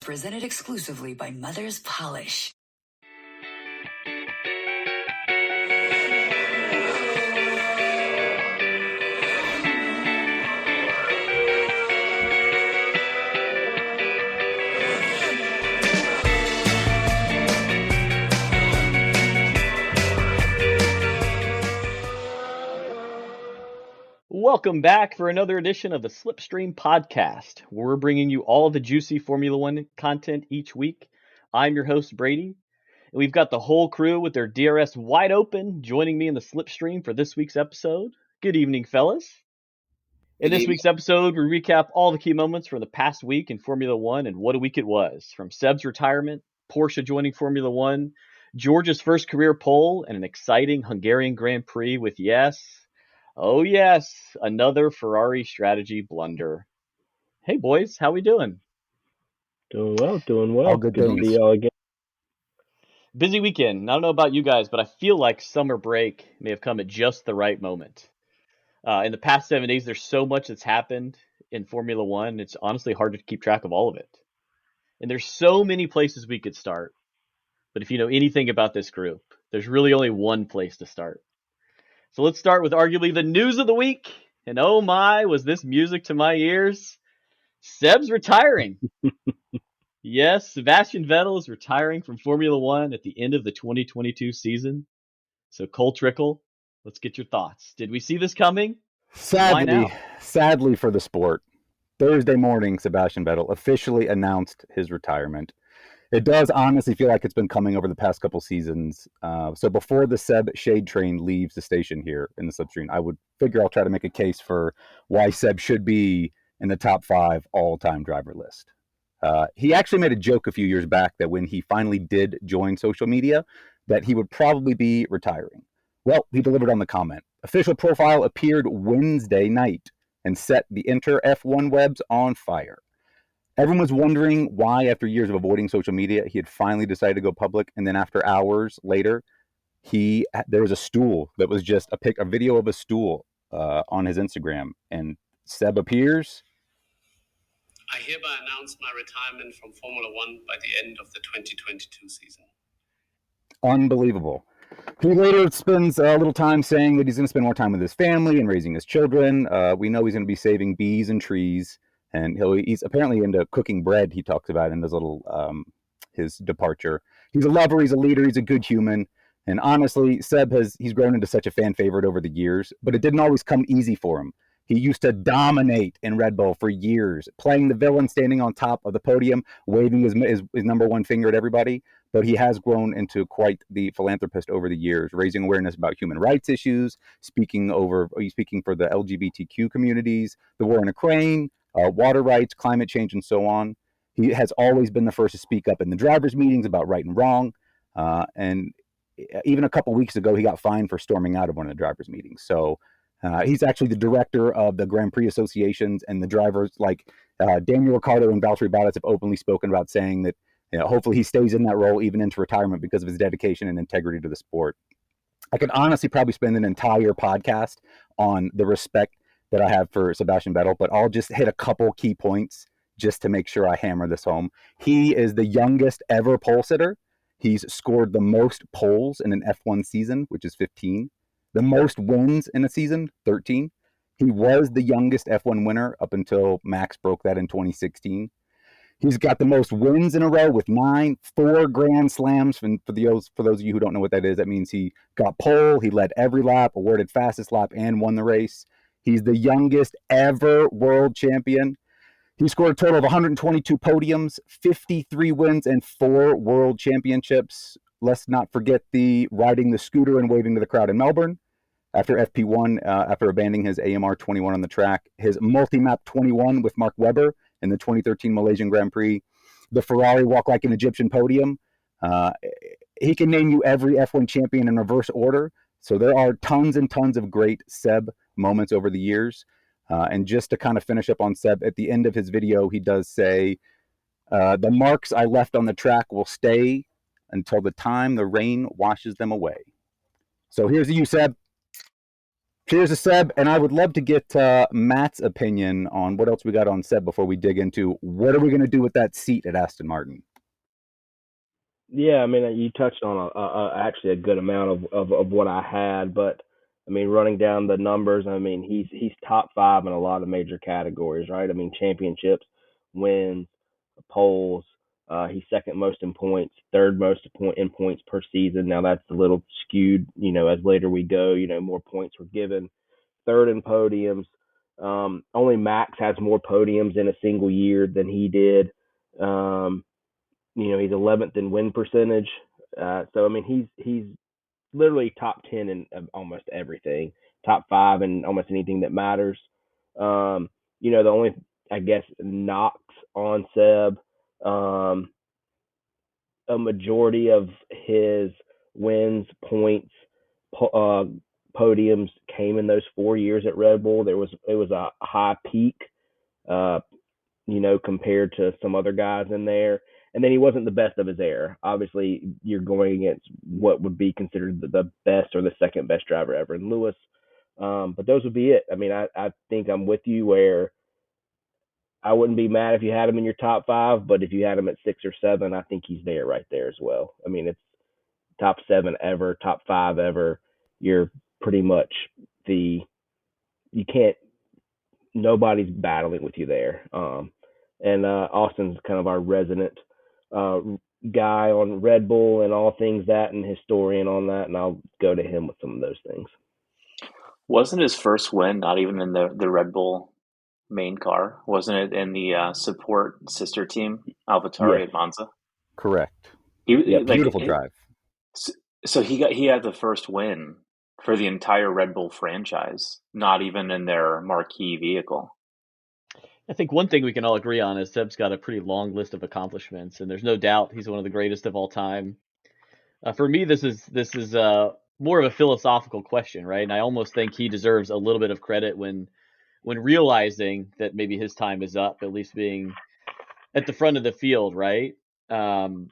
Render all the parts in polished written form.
Presented exclusively by Mother's Polish. Welcome back for another edition of the Slipstream podcast, where we're bringing you all the juicy Formula One content each week. I'm your host, Brady, and we've got the whole crew with their DRS wide open joining me in the Slipstream for this week's episode. Good evening, fellas. In this week's episode, we recap all the key moments from the past week in Formula One and what a week it was. From Seb's retirement, Porsche joining Formula One, George's first career pole, and an exciting Hungarian Grand Prix with oh yes, another Ferrari strategy blunder. Hey boys, how we doing? Doing well. All good to things. see y'all again. Busy weekend. I don't know about you guys, but I feel like summer break may have come at just the right moment. In the past 7 days, there's so much that's happened in Formula One. It's honestly hard to keep track of all of it. And there's so many places we could start. But if you know anything about this group, there's really only one place to start. So let's start with arguably the news of the week. And oh my, was this music to my ears? Seb's retiring. Yes, Sebastian Vettel is retiring from Formula One at the end of the 2022 season. So Cole Trickle, let's get your thoughts. Did we see this coming? Sadly for the sport, Thursday morning, Sebastian Vettel officially announced his retirement. It does honestly feel like it's been coming over the past couple seasons. So before the Seb shade train leaves the station here in the Slipstream, I would figure I'll try to make a case for why Seb should be in the top 5 all-time driver list. He actually made a joke a few years back that when he finally did join social media, that he would probably be retiring. Well, he delivered on the comment. Official profile appeared Wednesday night and set the Inter F1 webs on fire. Everyone was wondering why, after years of avoiding social media, he had finally decided to go public. And then after hours later, there was a stool that was just a video of a stool on his Instagram. And Seb appears. I hereby announce my retirement from Formula One by the end of the 2022 season. Unbelievable. He later spends a little time saying that he's going to spend more time with his family and raising his children. We know he's going to be saving bees and trees. And he's apparently into cooking bread, he talks about in his little his departure. He's a lover, he's a leader, he's a good human. And honestly, he's grown into such a fan favorite over the years, but it didn't always come easy for him. He used to dominate in Red Bull for years, playing the villain, standing on top of the podium, waving his number one finger at everybody. But he has grown into quite the philanthropist over the years, raising awareness about human rights issues, speaking for the LGBTQ communities, the war in Ukraine, water rights, climate change, and so on. He has always been the first to speak up in the drivers' meetings about right and wrong. And even a couple weeks ago, he got fined for storming out of one of the drivers' meetings. So he's actually the director of the Grand Prix associations, and the drivers like Daniel Ricciardo and Valtteri Bottas have openly spoken about saying that hopefully he stays in that role even into retirement because of his dedication and integrity to the sport. I could honestly probably spend an entire podcast on the respect that I have for Sebastian Vettel, but I'll just hit a couple key points just to make sure I hammer this home. He is the youngest ever pole sitter. He's scored the most poles in an F1 season, which is 15. The most wins in a season, 13. He was the youngest F1 winner up until Max broke that in 2016. He's got the most wins in a row with 9, 4 Grand Slams. And for those of you who don't know what that is, that means he got pole, he led every lap, awarded fastest lap, and won the race. He's the youngest ever world champion. He scored a total of 122 podiums, 53 wins, and 4 world championships. Let's not forget the riding the scooter and waving to the crowd in Melbourne after FP1, after abandoning his AMR 21 on the track. His multi-map 21 with Mark Webber in the 2013 Malaysian Grand Prix. The Ferrari walk like an Egyptian podium. He can name you every F1 champion in reverse order. So there are tons and tons of great Seb moments over the years. And just to kind of finish up on Seb, at the end of his video, he does say, the marks I left on the track will stay until the time the rain washes them away. So here's you, Seb. Cheers to Seb, and I would love to get Matt's opinion on what else we got on Seb before we dig into what are we going to do with that seat at Aston Martin. Yeah, I mean, you touched on actually a good amount of what I had, but I mean, running down the numbers, I mean, he's top five in a lot of major categories, right? I mean, championships, wins, poles. He's second most in points, third most in points per season. Now that's a little skewed, as later we go, more points were given. Third in podiums. Only Max has more podiums in a single year than he did. He's 11th in win percentage. So I mean, he's literally top 10 in almost everything, top five in almost anything that matters. The only, I guess, knocks on Seb, a majority of his wins, points, podiums came in those 4 years at Red Bull. It was a high peak, uh, compared to some other guys in there. And then he wasn't the best of his era. Obviously, you're going against what would be considered the best or the second best driver ever in Lewis. But those would be it. I mean, I think I'm with you where I wouldn't be mad if you had him in your top five, but if you had him at 6 or 7, I think he's there right there as well. I mean, it's top 7 ever, top 5 ever. You're pretty much you can't, nobody's battling with you there. And Austin's kind of our resident uh, guy on Red Bull and all things that, and historian on that, and I'll go to him with some of those things. Wasn't his first win not even in the Red Bull main car? Wasn't it in the support sister team, AlphaTauri Yes, at Monza? Correct. He Yeah, like beautiful drive. so he had the first win for the entire Red Bull franchise, not even in their marquee vehicle. I think one thing we can all agree on is Seb's got a pretty long list of accomplishments, and there's no doubt he's one of the greatest of all time. For me, this is more of a philosophical question, right? And I almost think he deserves a little bit of credit when realizing that maybe his time is up, at least being at the front of the field, right? Um,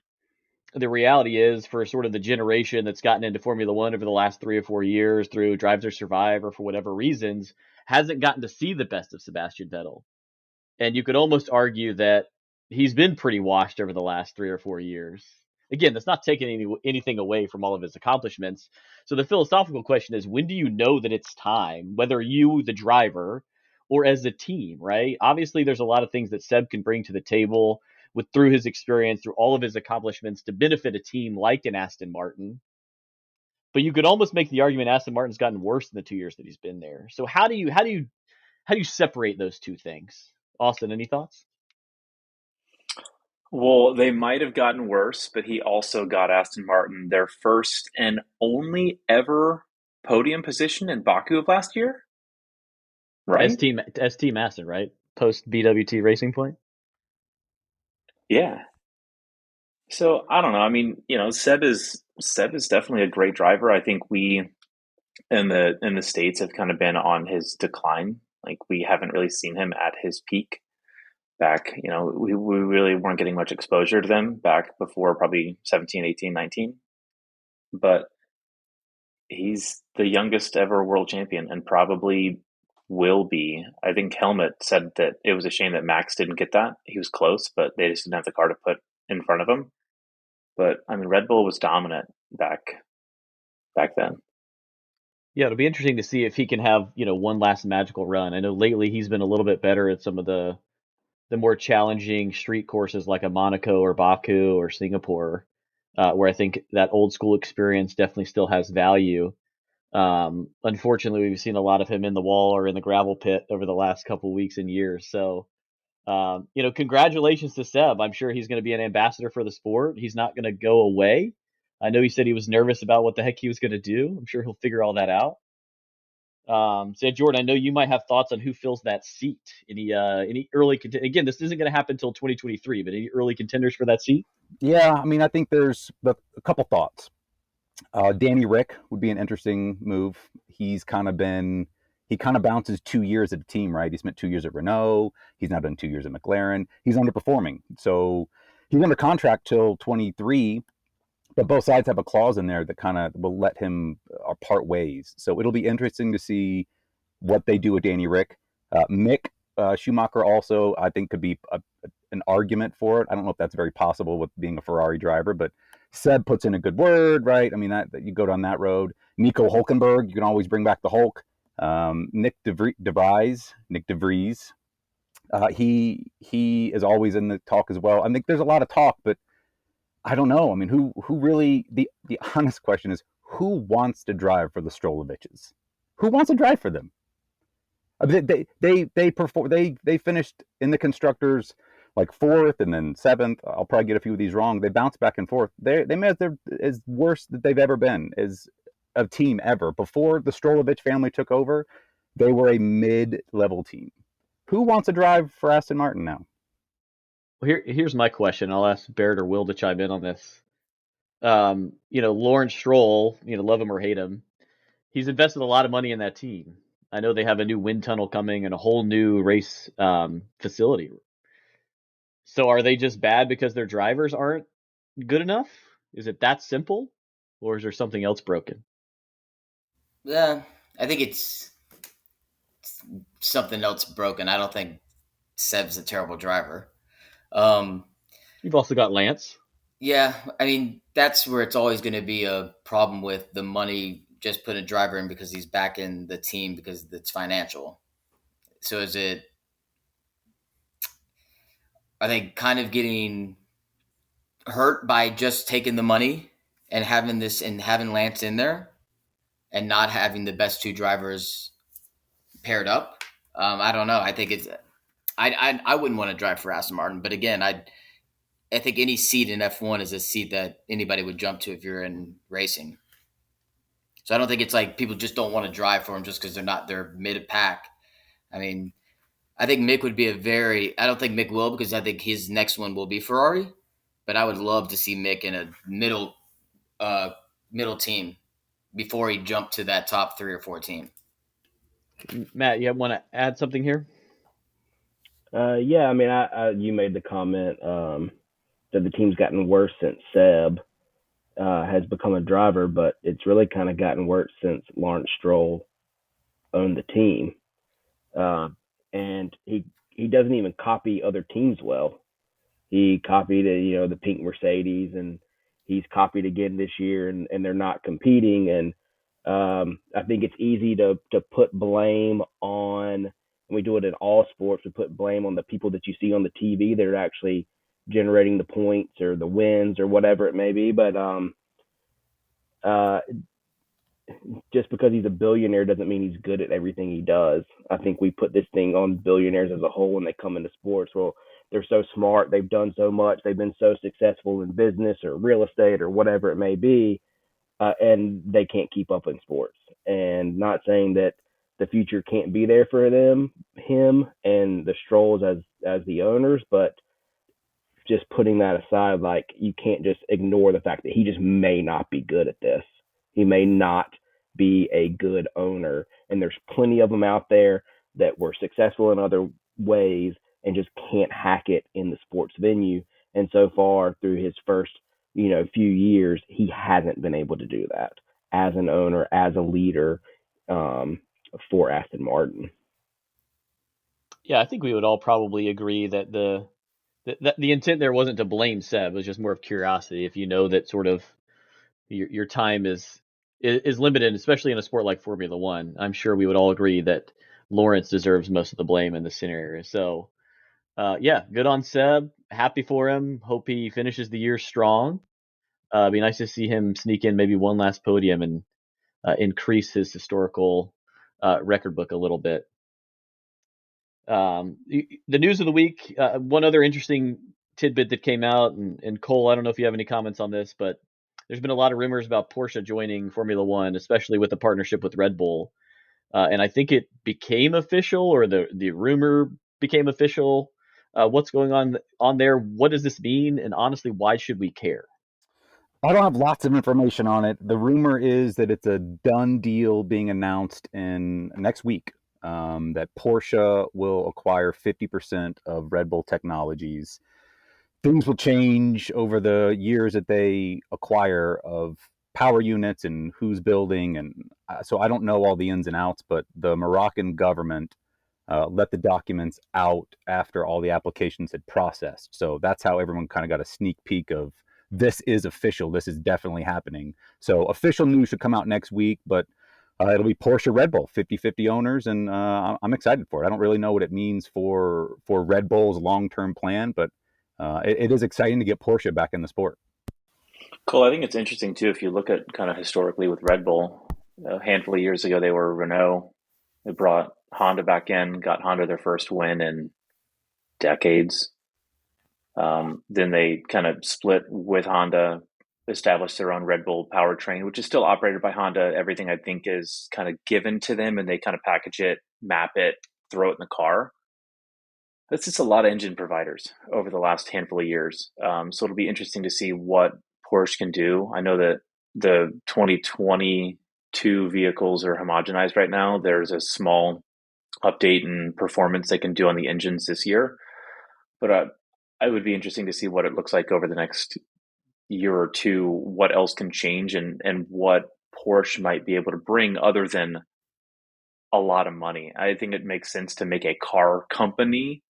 the reality is, for sort of the generation that's gotten into Formula One over the last 3 or 4 years through Drive to Survive or for whatever reasons, hasn't gotten to see the best of Sebastian Vettel. And you could almost argue that he's been pretty washed over the last 3 or 4 years. Again, that's not taking anything away from all of his accomplishments. So the philosophical question is, when do you know that it's time, whether you, the driver, or as a team, right? Obviously, there's a lot of things that Seb can bring to the table with through his experience, through all of his accomplishments to benefit a team like an Aston Martin. But you could almost make the argument Aston Martin's gotten worse in the 2 years that he's been there. So how do you separate those two things? Austin, any thoughts? Well, they might have gotten worse, but he also got Aston Martin their first and only ever podium position in Baku of last year, right? ST Masson, right? Post BWT Racing Point. Yeah. So I don't know. I mean, Seb is definitely a great driver. I think we in the States have kind of been on his decline. Like we haven't really seen him at his peak back, we really weren't getting much exposure to them back before probably 17, 18, 19. But he's the youngest ever world champion and probably will be. I think Helmut said that it was a shame that Max didn't get that. He was close, but they just didn't have the car to put in front of him. But I mean, Red Bull was dominant back then. Yeah, it'll be interesting to see if he can have, one last magical run. I know lately he's been a little bit better at some of the more challenging street courses like a Monaco or Baku or Singapore, where I think that old school experience definitely still has value. Unfortunately, we've seen a lot of him in the wall or in the gravel pit over the last couple weeks and years. So, congratulations to Seb. I'm sure he's going to be an ambassador for the sport. He's not going to go away. I know he said he was nervous about what the heck he was going to do. I'm sure he'll figure all that out. So yeah, Jordan, I know you might have thoughts on who fills that seat. Any early again, this isn't going to happen until 2023, but any early contenders for that seat? Yeah, I mean, I think there's a couple thoughts. Danny Rick would be an interesting move. He kind of bounces 2 years at a team, right? He spent 2 years at Renault. He's now done 2 years at McLaren. He's underperforming. So he's under contract till 23, but both sides have a clause in there that kind of will let him part ways. So it'll be interesting to see what they do with Danny Rick. Mick Schumacher also, I think, could be an argument for it. I don't know if that's very possible with being a Ferrari driver, but Seb puts in a good word, right? I mean, that you go down that road. Nico Hulkenberg, you can always bring back the Hulk. Nick DeVries, he is always in the talk as well. I think there's a lot of talk, but I don't know. I mean, who really? The honest question is, who wants to drive for the Stroloviches? Who wants to drive for them? They finished in the constructors like fourth and then seventh. I'll probably get a few of these wrong. They bounced back and forth. They made their as worst that they've ever been as a team ever. Before the Strolovich family took over, they were a mid-level team. Who wants to drive for Aston Martin now? Well, here's my question. I'll ask Barrett or Will to chime in on this. Lawrence Stroll, love him or hate him, he's invested a lot of money in that team. I know they have a new wind tunnel coming and a whole new race facility. So are they just bad because their drivers aren't good enough? Is it that simple? Or is there something else broken? Yeah, I think it's something else broken. I don't think Seb's a terrible driver. You've also got Lance. Yeah, I mean, that's where it's always going to be a problem with the money. Just put a driver in because he's back in the team because it's financial. So are they kind of getting hurt by just taking the money and having Lance in there and not having the best two drivers paired up? I don't know. I think I wouldn't want to drive for Aston Martin, but again, I think any seat in F1 is a seat that anybody would jump to if you're in racing. So I don't think it's like people just don't want to drive for them just because they're mid pack. I mean, I think Mick would be I don't think Mick will because I think his next one will be Ferrari, but I would love to see Mick in a middle team before he jumped to that top 3 or 4 team. Matt, you want to add something here? Yeah, I mean, you made the comment that the team's gotten worse since Seb has become a driver, but it's really kind of gotten worse since Lawrence Stroll owned the team. And he doesn't even copy other teams well. He copied the pink Mercedes, and he's copied again this year, and they're not competing. And I think it's easy to put blame on, and we do it in all sports, we put blame on the people that you see on the TV that are actually generating the points or the wins or whatever it may be. But just because he's a billionaire doesn't mean he's good at everything he does. I think we put this thing on billionaires as a whole when they come into sports. Well, they're so smart, they've done so much, they've been so successful in business or real estate or whatever it may be, and they can't keep up in sports. And not saying that the future can't be there for him and the Strolls as the owners, but just putting that aside, like, you can't just ignore the fact that he just may not be good at this. He may not be a good owner, and there's plenty of them out there that were successful in other ways and just can't hack it in the sports venue. And so far through his first, few years, he hasn't been able to do that as an owner, as a leader for Aston Martin. Yeah, I think we would all probably agree that the intent there wasn't to blame Seb. It was just more of curiosity. If you know that sort of your time is limited, especially in a sport like Formula One, I'm sure we would all agree that Lawrence deserves most of the blame in this scenario. So, yeah, good on Seb. Happy for him. Hope he finishes the year strong. It'd be nice to see him sneak in maybe one last podium and increase his historical record book a little bit. The news of the week, one other interesting tidbit that came out, and Cole, I don't know if you have any comments on this, but there's been a lot of rumors about Porsche joining Formula One, especially with the partnership with Red Bull. And I think it became official, or the rumor became official. What's going on there? What does this mean? And honestly, why should we care? I don't have lots of information on it. The rumor is that it's a done deal being announced in next week, that Porsche will acquire 50% of Red Bull Technologies. things will change over the years that they acquire of power units and who's building. And so I don't know all the ins and outs, but the Moroccan government let the documents out after all the applications had processed. So that's how everyone kind of got a sneak peek of this is official. This is definitely happening. So official news should come out next week, but it'll be Porsche Red Bull, 50-50 owners, and I'm excited for it. I don't really know what it means for Red Bull's long-term plan, but it is exciting to get Porsche back in the sport. Cool. I think it's interesting too, if you look at kind of historically with Red Bull, a handful of years ago, they were Renault. They brought Honda back in, got Honda their first win in decades. Then they kind of split with Honda, established their own Red Bull powertrain, which is still operated by Honda. Everything I think is kind of given to them, and they kind of package it, map it, throw it in the car. That's just a lot of engine providers over the last handful of years. So it'll be interesting to see what Porsche can do. I know that the 2022 vehicles are homogenized right now. There's a small update in performance they can do on the engines this year. But it would be interesting to see what it looks like over the next year or two, what else can change, and what Porsche might be able to bring other than a lot of money. I think it makes sense to make a car company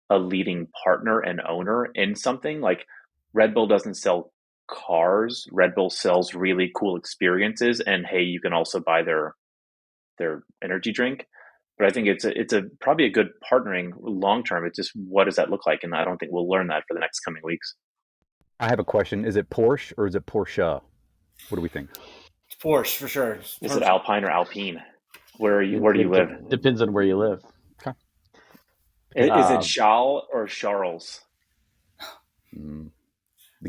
a leading partner and owner in something. Like Red Bull doesn't sell cars. Red Bull sells really cool experiences, and hey, you can also buy their energy drink. But I think it's a probably a good partnering long term. It's just, what does that look like? And I don't think we'll learn that for the next coming weeks. I have a question. Is it Porsche or is it Porsche? What do we think? It's Porsche for sure. Is it Alpine or Alpine? Where do you live? Depends on where you live. Okay. Is it Charles or Charles? The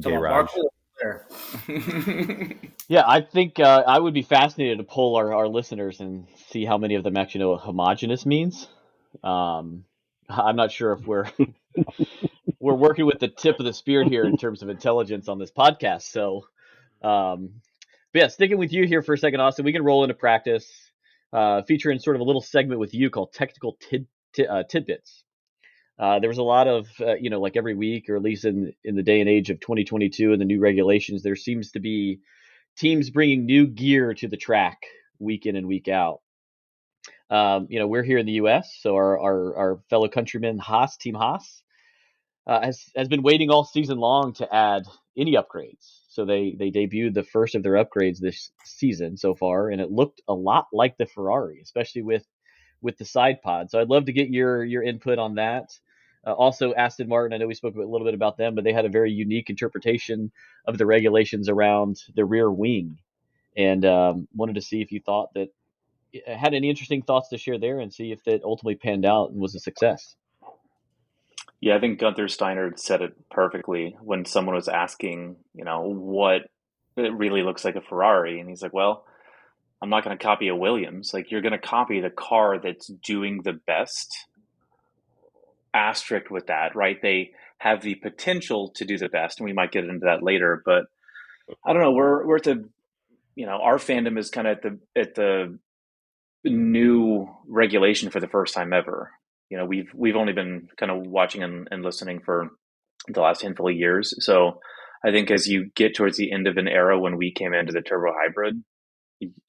garage. Yeah, I think I would be fascinated to poll our listeners and see how many of them actually know what homogeneous means. I'm not sure if we're working with the tip of the spear here in terms of intelligence on this podcast. So, but yeah, sticking with you here for a second, Austin, we can roll into practice, featuring sort of a little segment with you called technical tidbits. There was a lot of, like every week, or at least in the day and age of 2022 and the new regulations, there seems to be teams bringing new gear to the track week in and week out. We're here in the U.S., so our fellow countryman Team Haas, has been waiting all season long to add any upgrades. So they debuted the first of their upgrades this season so far, and it looked a lot like the Ferrari, especially with the side pod. So I'd love to get your input on that. Also, Aston Martin, I know we spoke a little bit about them, but they had a very unique interpretation of the regulations around the rear wing, and wanted to see if you thought that had any interesting thoughts to share there, and see if that ultimately panned out and was a success. Yeah, I think Gunther Steiner said it perfectly when someone was asking, what it really looks like a Ferrari, and he's like, well, I'm not going to copy a Williams. Like, you're going to copy the car that's doing the best. Asterisk with that, right? They have the potential to do the best, and we might get into that later. But I don't know. We're at the, our fandom is kind of at the new regulation for the first time ever. We've only been kind of watching and listening for the last handful of years. So I think as you get towards the end of an era when we came into the turbo hybrid,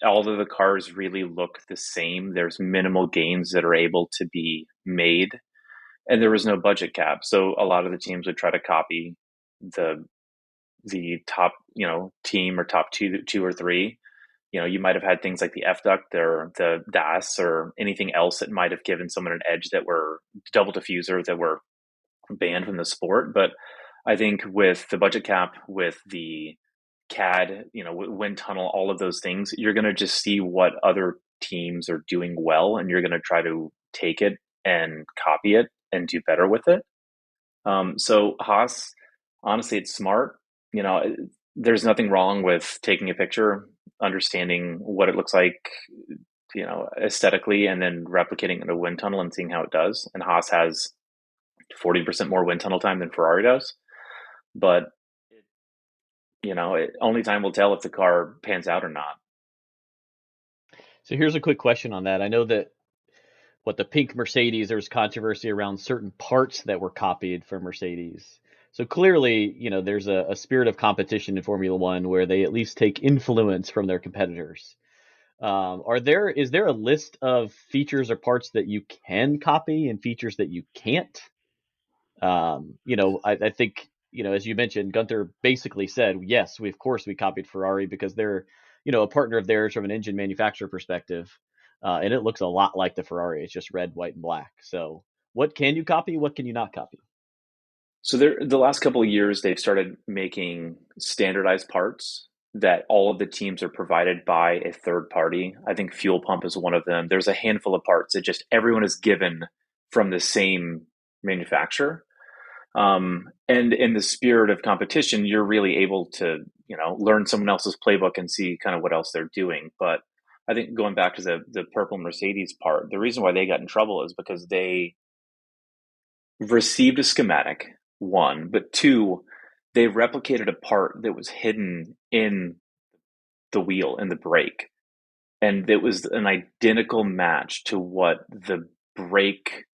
all of the cars really look the same. There's minimal gains that are able to be made, and there was no budget cap. So a lot of the teams would try to copy the top, team or top two or three. You might have had things like the F duct or the DAS or anything else that might have given someone an edge, that were double diffuser, that were banned from the sport. But I think with the budget cap, with the CAD, wind tunnel, all of those things, you're going to just see what other teams are doing well, and you're going to try to take it and copy it and do better with it. So Haas, honestly, it's smart. There's nothing wrong with taking a picture, understanding what it looks like, aesthetically, and then replicating in a wind tunnel and seeing how it does. And Haas has 40% more wind tunnel time than Ferrari does. But, only time will tell if the car pans out or not. So here's a quick question on that. I know that the pink Mercedes, there was controversy around certain parts that were copied from Mercedes. So clearly, there's a spirit of competition in Formula One where they at least take influence from their competitors. Is there a list of features or parts that you can copy and features that you can't? I think, as you mentioned, Gunther basically said, yes, of course we copied Ferrari because they're, a partner of theirs from an engine manufacturer perspective. And it looks a lot like the Ferrari. It's just red, white, and black. So what can you copy? What can you not copy? So the last couple of years, they've started making standardized parts that all of the teams are provided by a third party. I think fuel pump is one of them. There's a handful of parts that just everyone is given from the same manufacturer. And in the spirit of competition, you're really able to, learn someone else's playbook and see kind of what else they're doing. But I think going back to the purple Mercedes part, the reason why they got in trouble is because they received a schematic, one, but two, they replicated a part that was hidden in the wheel, in the brake. And it was an identical match to what the brake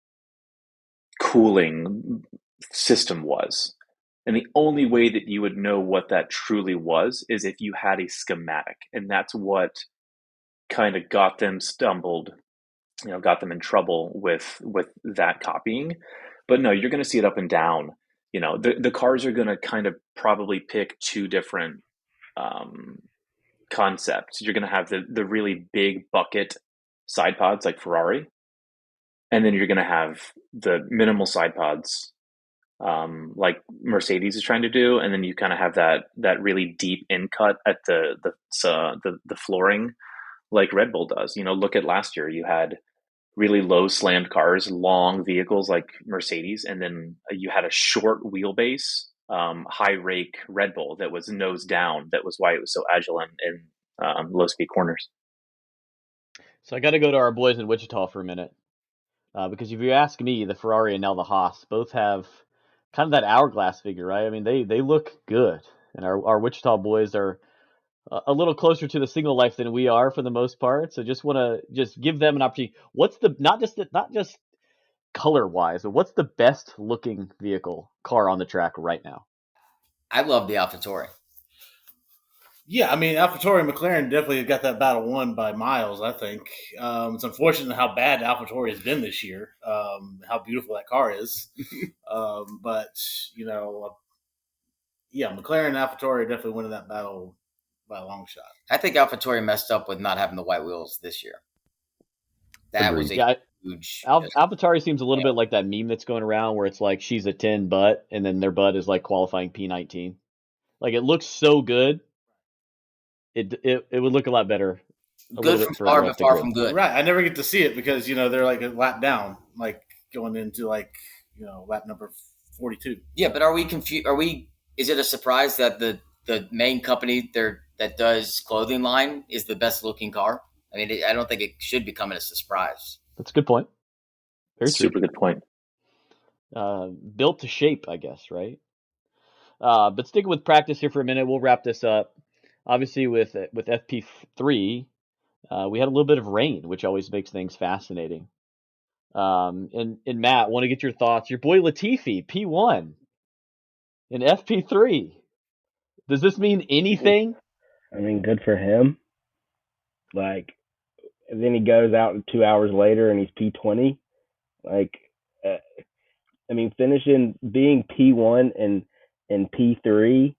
cooling system was. And the only way that you would know what that truly was is if you had a schematic. And that's what kind of got them got them in trouble with that copying. But no, you're going to see it up and down. The cars are going to kind of probably pick two different concepts. You're going to have the really big bucket side pods like Ferrari, and then you're going to have the minimal side pods like Mercedes is trying to do, and then you kind of have that really deep in cut at the flooring like Red Bull does. Look at last year. You had really low slammed cars, long vehicles like Mercedes, and then you had a short wheelbase, high rake Red Bull that was nose down. That was why it was so agile in low speed corners. So I got to go to our boys in Wichita for a minute. Because if you ask me, the Ferrari and now the Haas both have kind of that hourglass figure, right? I mean, they look good. And our Wichita boys are a little closer to the single life than we are for the most part. So just want to just give them an opportunity. What's not just color wise, but what's the best looking car on the track right now? I love the AlphaTauri. Yeah, I mean, AlphaTauri and McLaren definitely got that battle won by miles, I think. It's unfortunate how bad AlphaTauri has been this year, how beautiful that car is. But, McLaren and AlphaTauri are definitely winning that battle by a long shot. I think AlphaTauri messed up with not having the white wheels this year. That was a huge... AlphaTauri seems a little bit like that meme that's going around where it's like she's a 10 butt, and then their butt is like qualifying P19. Like, it looks so good. It would look a lot better. Good from far, but far from good. Right. I never get to see it because, they're like a lap down, like going into lap number 42. Yeah, but are we confused? Is it a surprise that the main company there that does clothing line is the best looking car? I mean, I don't think it should become a surprise. That's a good point. Very Super good point. Built to shape, I guess, right? But sticking with practice here for a minute, we'll wrap this up. Obviously, with FP3, we had a little bit of rain, which always makes things fascinating. And Matt, want to get your thoughts. Your boy Latifi, P1 in FP3. Does this mean anything? I mean, good for him. Like, and then he goes out 2 hours later and he's P20. Like, being P1 and P3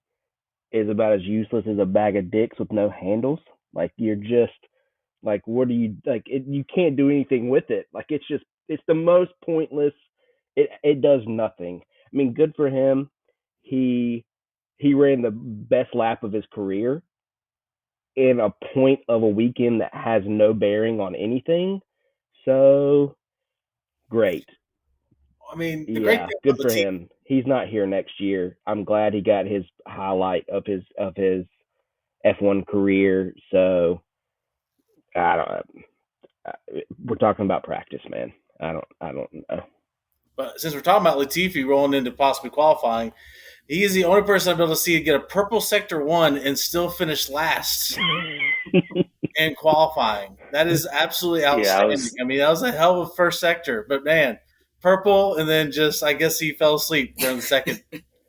is about as useless as a bag of dicks with no handles. Like, you're just like, what do you like? You can't do anything with it. Like, it's the most pointless. It does nothing. I mean, good for him. He ran the best lap of his career in a point of a weekend that has no bearing on anything. So great. I mean, good for him. He's not here next year. I'm glad he got his highlight of his F1 career. So I don't. We're talking about practice, man. I don't know. But since we're talking about Latifi rolling into possibly qualifying, he is the only person I've been able to see get a purple sector 1 and still finish last in qualifying. That is absolutely outstanding. That was a hell of a first sector. But man, purple, and then I guess he fell asleep during the second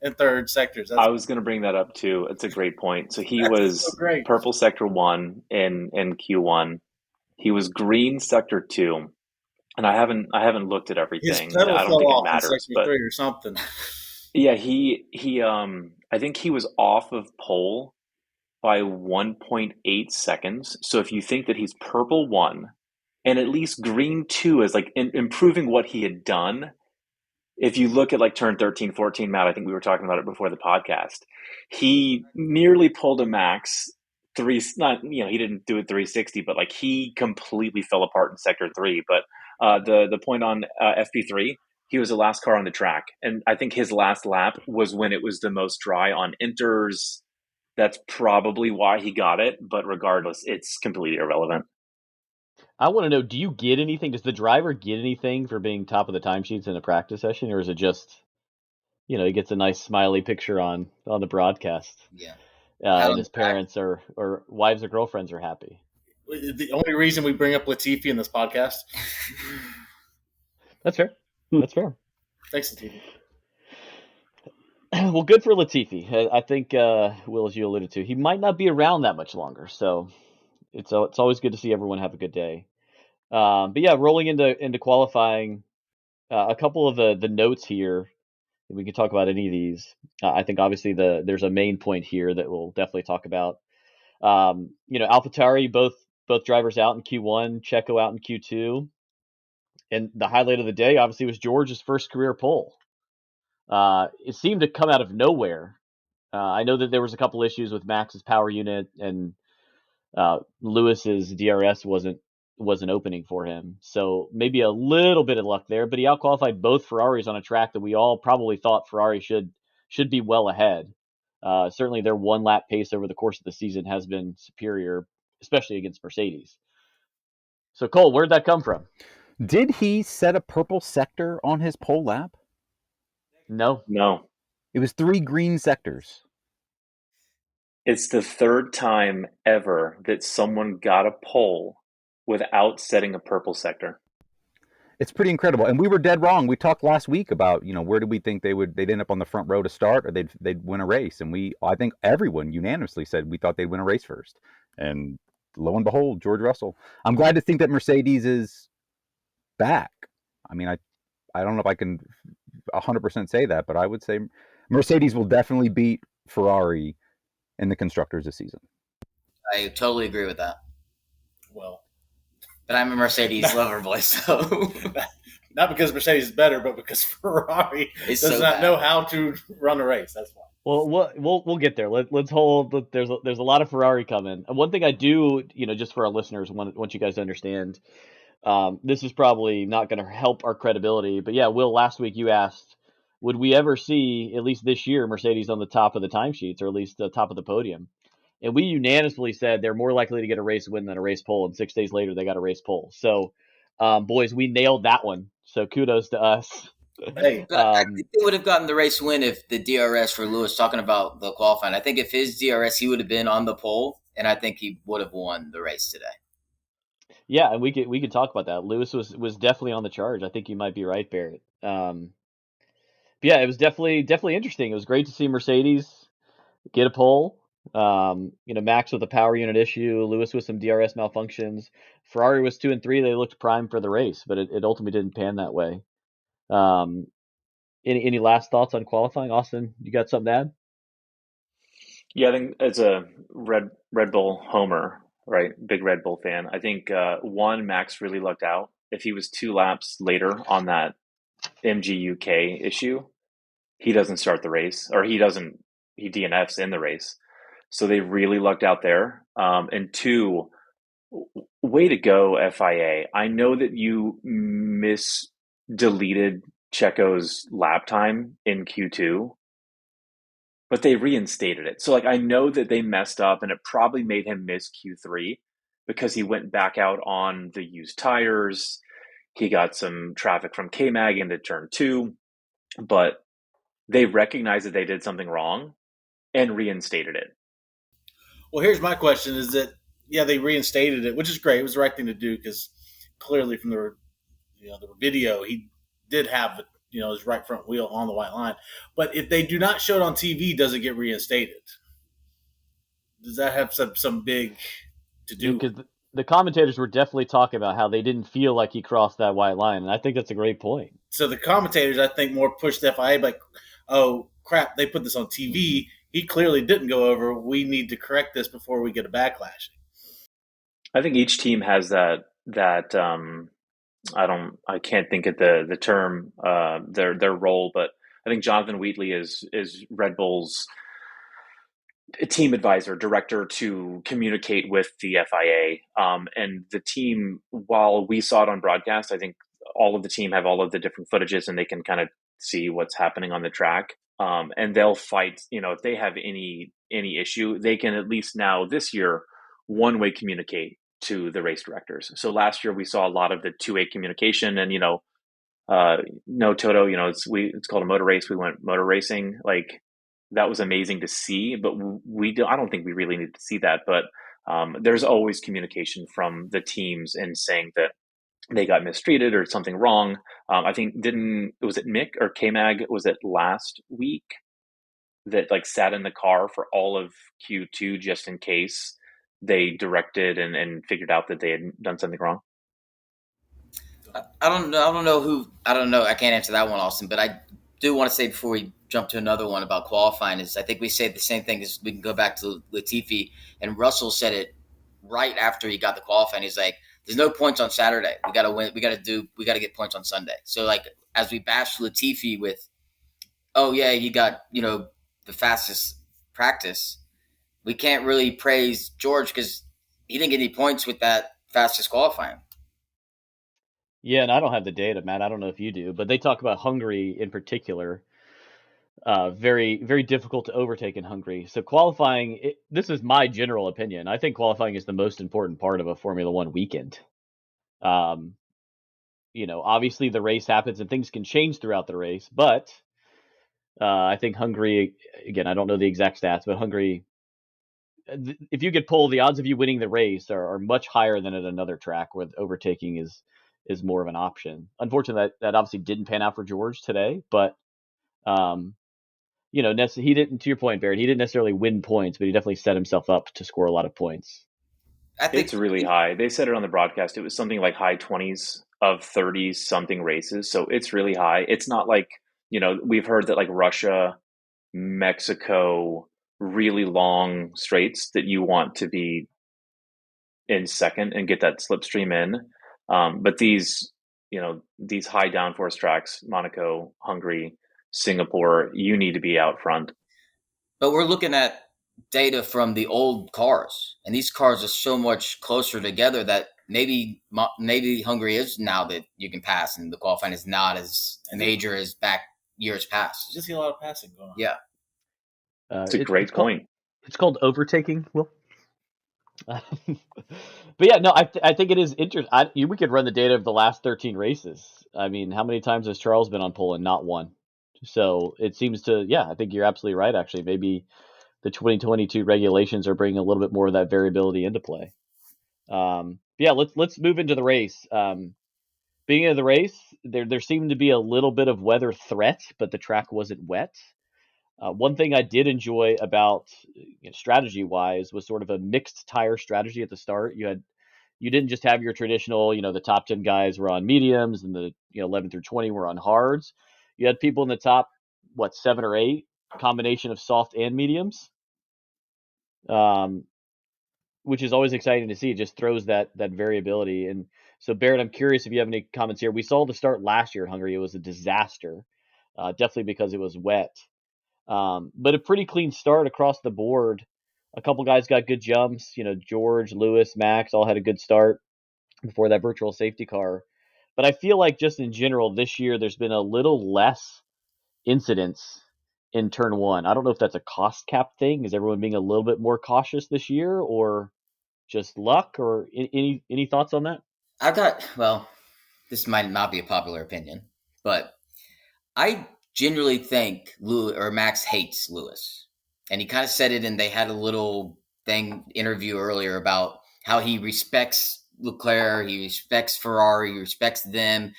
and third sectors. I was going to bring that up too. It's a great point. So he was so great. purple sector 1 in Q1. He was green sector 2. And I haven't looked at everything. His pedal I don't fell think it off in matters, sector but 3 or something. yeah, he I think he was off of pole by 1.8 seconds. So if you think that he's purple 1 and at least green 2 is like improving what he had done, if you look at like turn 13, 14, Matt, I think we were talking about it before the podcast, he nearly pulled a max he didn't do it 360, but like he completely fell apart in sector 3. But the point on FP3, he was the last car on the track. And I think his last lap was when it was the most dry on inters. That's probably why he got it. But regardless, it's completely irrelevant. I want to know, do you get anything? Does the driver get anything for being top of the timesheets in a practice session, or is it just, he gets a nice smiley picture on the broadcast? Yeah. And his parents or wives or girlfriends are happy. The only reason we bring up Latifi in this podcast. That's fair. That's fair. Thanks, Latifi. Well, good for Latifi. I think, Will, as you alluded to, he might not be around that much longer. So it's always good to see everyone have a good day. But yeah, rolling into qualifying, a couple of the notes here. We can talk about any of these. I think obviously there's a main point here that we'll definitely talk about. AlphaTauri, both drivers out in Q1, Checo out in Q2, and the highlight of the day obviously was George's first career pole. It seemed to come out of nowhere. I know that there was a couple issues with Max's power unit and Lewis's DRS wasn't opening for him, so maybe a little bit of luck there. But he outqualified both Ferraris on a track that we all probably thought Ferrari should be well ahead. Certainly, their one lap pace over the course of the season has been superior, especially against Mercedes. So, Cole, where'd that come from? Did he set a purple sector on his pole lap? No. It was 3 green sectors. It's the third time ever that someone got a pole without setting a purple sector. It's pretty incredible, and we were dead wrong. We talked last week about where did we think they'd end up on the front row to start, or they'd win a race, and I think everyone unanimously said we thought they'd win a race first, and lo and behold, George Russell. I'm glad to think that Mercedes is back. I mean, I don't know if I can 100% say that, but I would say Mercedes will definitely beat Ferrari in the constructors this season. I totally agree with that. Well, but I'm a Mercedes lover boy, so not because Mercedes is better, but because Ferrari does not know how to run a race. That's why. Well, we'll get there. Let's hold. There's a lot of Ferrari coming. And one thing I do, just for our listeners, want you guys to understand, this is probably not going to help our credibility. But yeah, Will, last week you asked, would we ever see, at least this year, Mercedes on the top of the timesheets, or at least the top of the podium? And we unanimously said they're more likely to get a race win than a race pole. And 6 days later, they got a race pole. So, boys, we nailed that one. So kudos to us. Hey, I think they would have gotten the race win if the DRS for Lewis, talking about the qualifying. I think if his DRS, he would have been on the pole, and I think he would have won the race today. Yeah, and we could talk about that. Lewis was definitely on the charge. I think you might be right, Barrett. But yeah, it was definitely interesting. It was great to see Mercedes get a pole. Max with a power unit issue, Lewis with some DRS malfunctions. Ferrari was 2 and 3. They looked primed for the race, but it ultimately didn't pan that way. Any last thoughts on qualifying? Austin, you got something to add? Yeah, I think as a Red Bull homer, right, big Red Bull fan, I think Max really lucked out. If he was 2 laps later on that MGUK issue, he doesn't start the race, or he DNFs in the race. So they really lucked out there. And 2, way to go, FIA. I know that you deleted Checo's lap time in Q2, but they reinstated it. So I know that they messed up, and it probably made him miss Q3 because he went back out on the used tires. He got some traffic from K-Mag into turn 2, but they recognized that they did something wrong and reinstated it. Well, here's my question: is that they reinstated it, which is great. It was the right thing to do because clearly from the video he did have his right front wheel on the white line. But if they do not show it on TV, does it get reinstated? Does that have some big to do? Because the commentators were definitely talking about how they didn't feel like he crossed that white line, and I think that's a great point. So the commentators, I think, more pushed the FIA like, oh crap, they put this on TV. He clearly didn't go over. We need to correct this before we get a backlash. I think each team has that I can't think of the term, their role, but I think Jonathan Wheatley is Red Bull's team advisor, director to communicate with the FIA. And the team, while we saw it on broadcast, I think all of the team have all of the different footages and they can kind of see what's happening on the track. And they'll fight, if they have any issue, they can at least now this year one-way communicate to the race directors. So last year we saw a lot of the two-way communication, and no Toto, it's called a motor race. We went motor racing. Like, that was amazing to see, but I don't think we really need to see that. But there's always communication from the teams and saying that they got mistreated or something wrong. I think was it Mick or K-Mag? Was it last week that sat in the car for all of Q2 just in case they directed and figured out that they had done something wrong? I don't know. I can't answer that one, Austin, but I do want to say before we jump to another one about qualifying is I think we say the same thing as we can go back to Latifi, and Russell said it right after he got the qualifying. He's like, there's no points on Saturday. We got to win. We got to get points on Sunday. So as we bash Latifi with, oh yeah, he got, the fastest practice, we can't really praise George because he didn't get any points with that fastest qualifying. Yeah, and I don't have the data, Matt. I don't know if you do, but they talk about Hungary in particular. Very, very difficult to overtake in Hungary. So qualifying, this is my general opinion. I think qualifying is the most important part of a Formula One weekend. Obviously the race happens and things can change throughout the race, but I think Hungary, again, I don't know the exact stats, but Hungary, if you could pull, the odds of you winning the race are much higher than at another track where overtaking is more of an option. Unfortunately, that obviously didn't pan out for George today, but he didn't, to your point, Barrett, he didn't necessarily win points, but he definitely set himself up to score a lot of points. I think it's really high. They said it on the broadcast. It was something like high 20s of 30 something races. So it's really high. It's not like, we've heard that Russia, Mexico, really long straights that you want to be in second and get that slipstream in. But these high downforce tracks, Monaco, Hungary, Singapore, you need to be out front. But we're looking at data from the old cars, and these cars are so much closer together that maybe Hungary is now that you can pass, and the qualifying is not as major as back years past. Just see a lot of passing going on. Yeah, it's a great point. It's called overtaking, Will. But yeah, no, I think it is interesting. We could run the data of the last 13 races. I mean, how many times has Charles been on pole and not won? So it seems to, I think you're absolutely right. Actually, maybe the 2022 regulations are bringing a little bit more of that variability into play. Let's move into the race. Beginning of the race, there seemed to be a little bit of weather threat, but the track wasn't wet. One thing I did enjoy about strategy-wise was sort of a mixed tire strategy at the start. You didn't just have your traditional, the top 10 guys were on mediums and the 11 through 20 were on hards. You had people in the top, 7 or 8, combination of soft and mediums, which is always exciting to see. It just throws that variability. And so, Barrett, I'm curious if you have any comments here. We saw the start last year in Hungary. It was a disaster, definitely because it was wet. But a pretty clean start across the board. A couple guys got good jumps. George, Lewis, Max all had a good start before that virtual safety car. But I feel like just in general this year, there's been a little less incidents in turn one. I don't know if that's a cost cap thing. Is everyone being a little bit more cautious this year, or just luck, or any thoughts on that? This might not be a popular opinion, but I genuinely think Max hates Lewis. And he kind of said it, and they had a little interview earlier about how he respects Leclerc, he respects Ferrari, he respects them.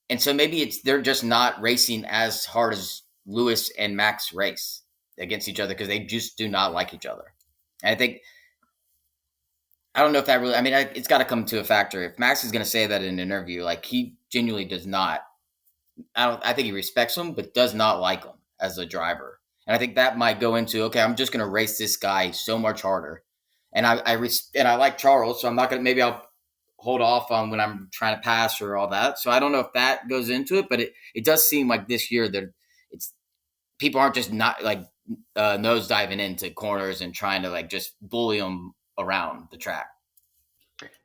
And so maybe they're just not racing as hard as Lewis and Max race against each other because they just do not like each other. And I don't know if that really, it's got to come to a factor. If Max is going to say that in an interview, like he genuinely does not, I think he respects him, but does not like him as a driver. And I think that might go into, okay, I'm just going to race this guy so much harder. And I like Charles, so I'm not going to, maybe I'll hold off on when I'm trying to pass or all that. So I don't know if that goes into it, but it does seem like this year that people aren't just not like nose diving into corners and trying to like just bully them around the track.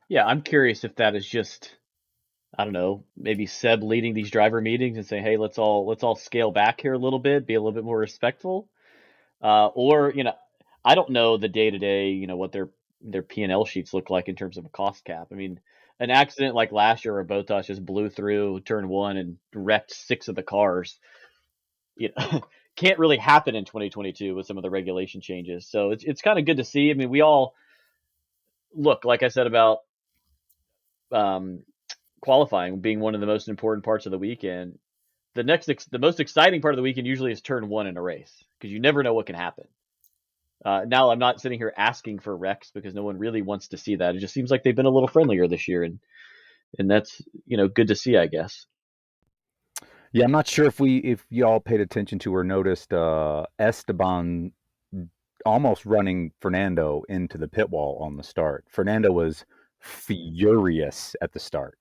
Yeah, I'm curious if that is just, I don't know, maybe Seb leading these driver meetings and saying, "Hey, let's all scale back here a little bit, be a little bit more respectful," or I don't know the day to day, what their P&L sheets look like in terms of a cost cap. I mean, an accident like last year where Bottas just blew through turn one and wrecked 6 of the cars, can't really happen in 2022 with some of the regulation changes. So it's kind of good to see. I mean, we all look, like I said about qualifying being one of the most important parts of the weekend. The most exciting part of the weekend usually is turn one in a race because you never know what can happen. Now I'm not sitting here asking for wrecks because no one really wants to see that. It just seems like they've been a little friendlier this year, and that's good to see, I guess. Yeah, I'm not sure if y'all paid attention to or noticed Esteban almost running Fernando into the pit wall on the start. Fernando was furious at the start.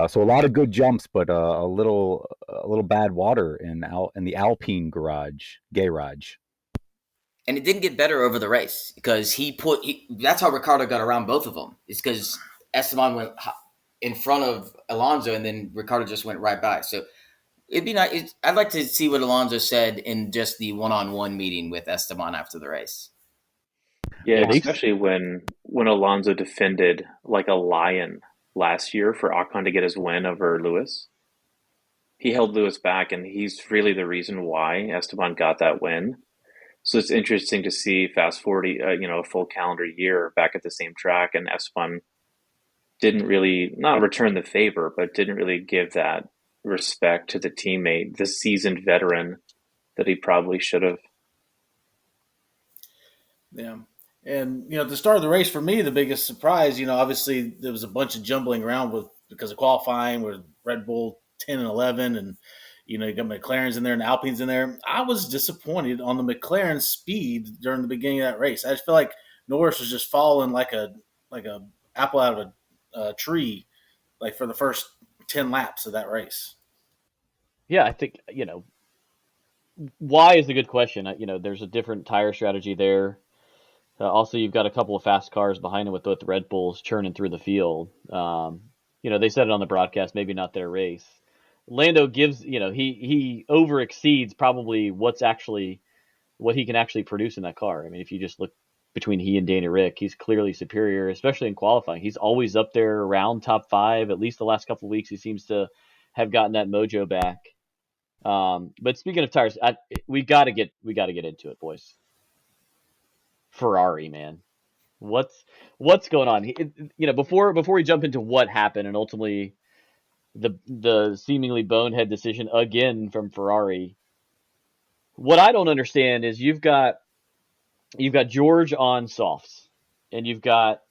So a lot of good jumps, but a little bad water in the Alpine garage. And it didn't get better over the race because that's how Ricardo got around both of them. It's because Esteban went in front of Alonso and then Ricardo just went right by. So it'd be nice. I'd like to see what Alonso said in just the one-on-one meeting with Esteban after the race. Yeah, especially when Alonso defended like a lion last year for Ocon to get his win over Lewis. He held Lewis back, and he's really the reason why Esteban got that win. So it's interesting to see fast forward, a full calendar year back at the same track, and Esteban didn't really not return the favor, but didn't really give that respect to the teammate, the seasoned veteran that he probably should have. Yeah. And, at the start of the race, for me, the biggest surprise, obviously there was a bunch of jumbling around because of qualifying with Red Bull 10 and 11 and, you got McLaren's in there and Alpine's in there. I was disappointed on the McLaren speed during the beginning of that race. I just feel like Norris was just falling like a apple out of a tree, like for the first 10 laps of that race. Yeah, I think, why is a good question. There's a different tire strategy there. Also, you've got a couple of fast cars behind him with both Red Bulls churning through the field. They said it on the broadcast, maybe not their race. Lando gives, he over exceeds probably what he can actually produce in that car. I mean, if you just look between he and Danny Rick, he's clearly superior, especially in qualifying. He's always up there around top 5. At least the last couple of weeks, he seems to have gotten that mojo back. But speaking of tires, we got to get into it, boys. Ferrari, man, what's going on? Before we jump into what happened and ultimately the seemingly bonehead decision again from Ferrari, what I don't understand is you've got George on softs and you've got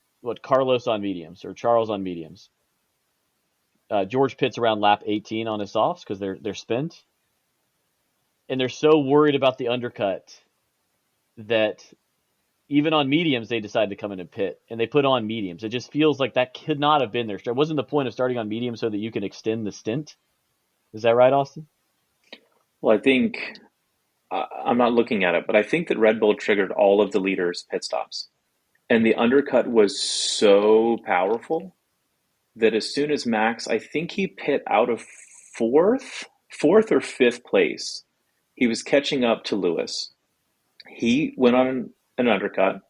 Carlos on mediums or Charles on mediums. George pits around lap 18 on his softs because they're spent, and they're so worried about the undercut that even on mediums, they decided to come in and pit, and they put on mediums. It just feels like that could not have been there. It wasn't the point of starting on mediums so that you can extend the stint. Is that right, Austin? Well, I think, I'm not looking at it, but I think that Red Bull triggered all of the leaders' pit stops. And the undercut was so powerful that as soon as Max, I think he pit out of fourth or fifth place, he was catching up to Lewis. He went on an undercut.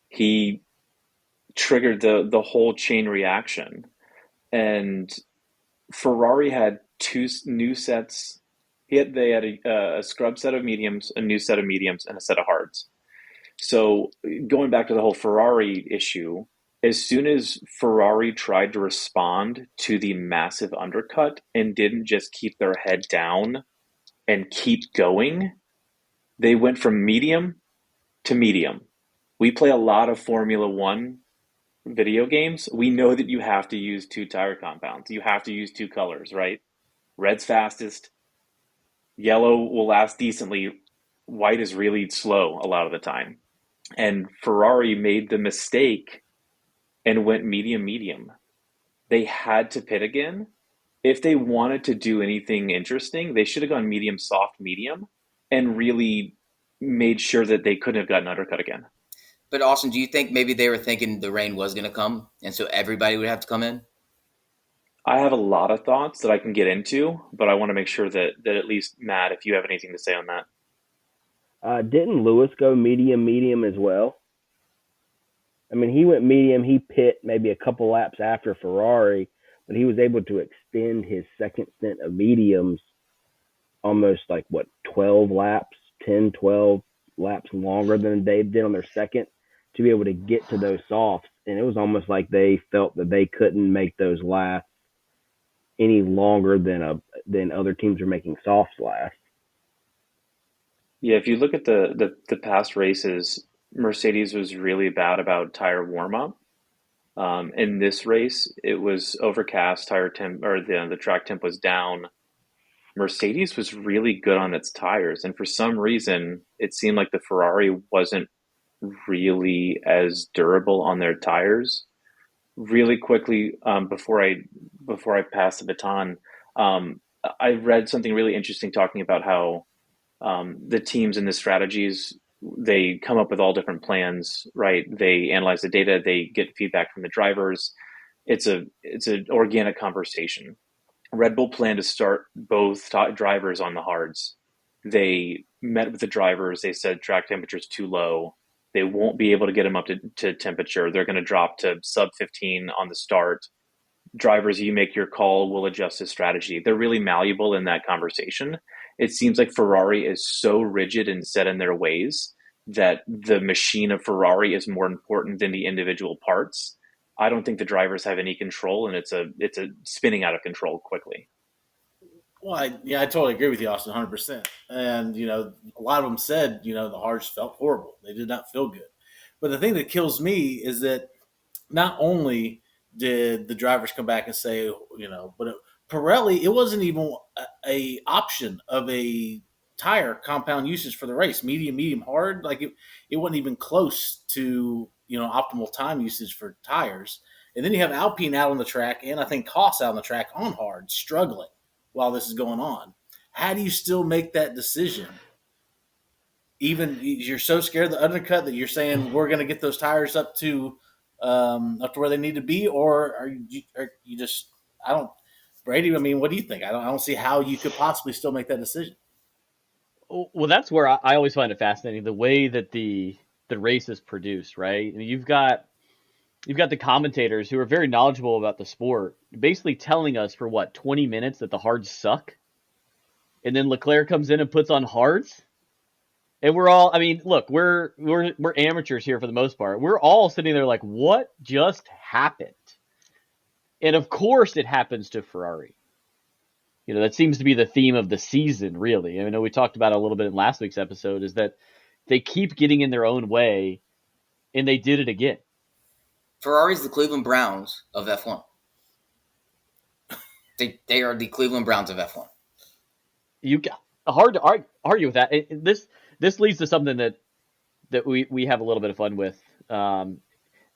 He triggered the whole chain reaction. And Ferrari had 2 new sets. They had a scrub set of mediums, a new set of mediums, and a set of hards. So going back to the whole Ferrari issue, as soon as Ferrari tried to respond to the massive undercut and didn't just keep their head down and keep going, they went from medium to medium. We play a lot of Formula One video games. We know that you have to use two tire compounds. You have to use two colors, right? Red's fastest, yellow will last decently, white is really slow a lot of the time. And Ferrari made the mistake and went medium medium. They had to pit again. If they wanted to do anything interesting, they should have gone medium soft medium and really made sure that they couldn't have gotten undercut again. But Austin, do you think maybe they were thinking the rain was going to come, and so everybody would have to come in? I have a lot of thoughts that I can get into, but I want to make sure that at least, Matt, if you have anything to say on that. Didn't Lewis go medium as well? I mean, he went medium. He pit maybe a couple laps after Ferrari, but he was able to extend his second stint of mediums almost 12 laps, 10, 12 laps longer than they did on their second to be able to get to those softs. And it was almost like they felt that they couldn't make those last any longer than other teams are making softs last. Yeah, if you look at the past races, Mercedes was really bad about tire warm up. In this race, it was overcast, tire temp, or the track temp was down. Mercedes was really good on its tires, and for some reason, it seemed like the Ferrari wasn't really as durable on their tires. Really quickly, before I pass the baton, I read something really interesting talking about how the teams and the strategies, they come up with all different plans, right? They analyze the data, they get feedback from the drivers. It's an organic conversation. Red Bull planned to start both drivers on the hards. They met with the drivers. They said track temperature is too low. They won't be able to get them up to temperature. They're going to drop to sub 15 on the start. Drivers, you make your call, we'll adjust the strategy. They're really malleable in that conversation. It seems like Ferrari is so rigid and set in their ways that the machine of Ferrari is more important than the individual parts. I don't think the drivers have any control, and it's a spinning out of control quickly. Well, I totally agree with you, Austin, 100%. And, a lot of them said, the hards felt horrible. They did not feel good. But the thing that kills me is that not only did the drivers come back and say, but Pirelli, it wasn't even a option of a tire compound usage for the race, medium, hard. Like it wasn't even close to, optimal time usage for tires. And then you have Alpine out on the track, and I think Haas out on the track on hard, struggling while this is going on. How do you still make that decision? Even you're so scared of the undercut that you're saying we're going to get those tires up to where they need to be, or are you just? I don't, Brady. I mean, what do you think? I don't see how you could possibly still make that decision. Well, that's where I always find it fascinating, the way that the race is produced, right? I mean, you've got the commentators who are very knowledgeable about the sport, basically telling us for 20 minutes that the hards suck, and then Leclerc comes in and puts on hards, and we're all, I mean, look, we're amateurs here for the most part. We're all sitting there like, what just happened? And of course, it happens to Ferrari. That seems to be the theme of the season, really. I know we talked about it a little bit in last week's episode, is that they keep getting in their own way, and they did it again. Ferrari's the Cleveland Browns of F1. They are the Cleveland Browns of F1. You got hard to argue with that. This leads to something that we have a little bit of fun with. And